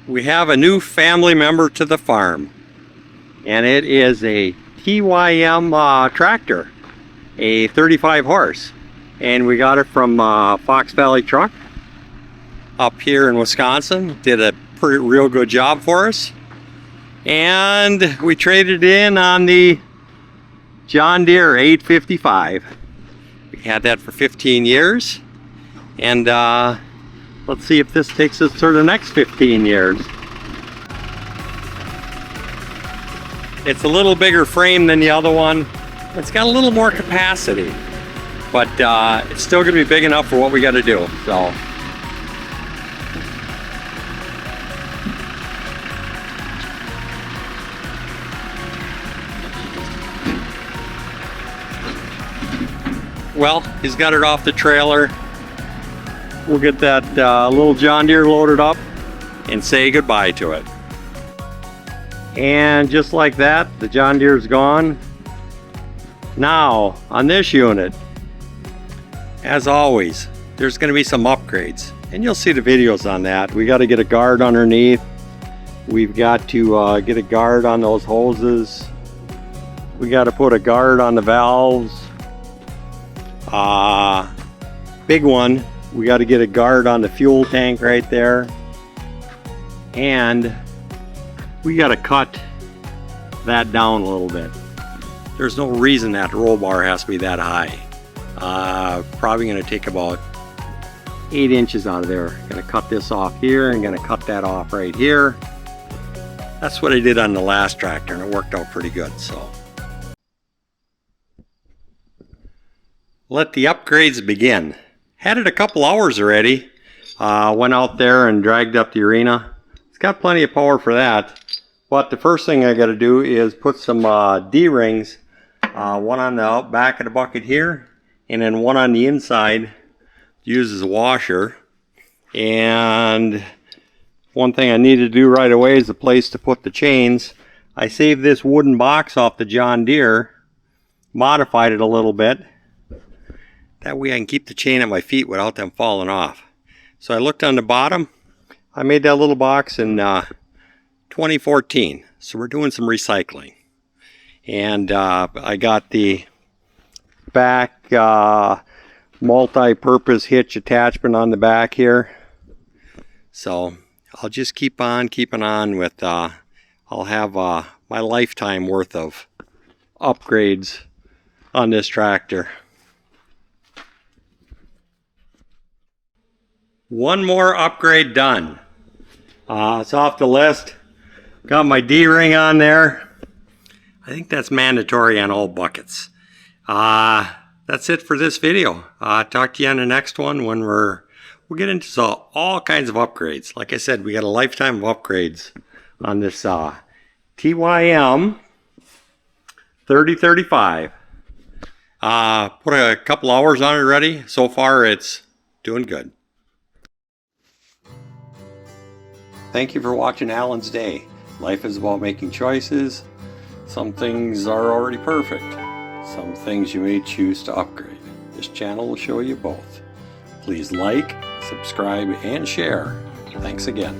we have a new family member to the farm, and it is a TYM tractor, a 35 horse, and we got it from Fox Valley Truck up here in Wisconsin. Did a real good job for us, and we traded in on the John Deere 855. We had that for 15 years, and let's see if this takes us to the next 15 years. It's a little bigger frame than the other one. It's got a little more capacity, but it's still going to be big enough for what we got to do. So, well, he's got it off the trailer. We'll get that little John Deere loaded up and say goodbye to it. And just like that, the John Deere's gone. Now, on this unit, as always, there's going to be some upgrades, and you'll see the videos on that. We got to get a guard underneath. We've got to get a guard on those hoses. We got to put a guard on the valves. Big one, we got to get a guard on the fuel tank right there, and we got to cut that down a little bit. There's no reason that roll bar has to be that high. Probably going to take about 8 inches out of there. Going to cut this off here and going to cut that off right here. That's what I did on the last tractor, and it worked out pretty good. So let the upgrades begin. Had it a couple hours already. Went out there and dragged up the arena. It's got plenty of power for that. But the first thing I got to do is put some D-rings, one on the back of the bucket here, and then one on the inside, used as a washer. And one thing I need to do right away is a place to put the chains. I saved this wooden box off the John Deere, modified it a little bit. That way I can keep the chain at my feet without them falling off. So I looked on the bottom. I made that little box in 2014. So we're doing some recycling. And I got the back multi-purpose hitch attachment on the back here. So I'll just keep on keeping on with, I'll have my lifetime worth of upgrades on this tractor. One more upgrade done. It's off the list. Got my D-ring on there. I think that's mandatory on all buckets. That's it for this video. Talk to you on the next one when we'll get into all kinds of upgrades. Like I said, we got a lifetime of upgrades on this TYM 3035. Put a couple hours on it already. So far it's doing good. Thank you for watching Alan's Day. Life is about making choices. Some things are already perfect. Some things you may choose to upgrade. This channel will show you both. Please like, subscribe, and share. Thanks again.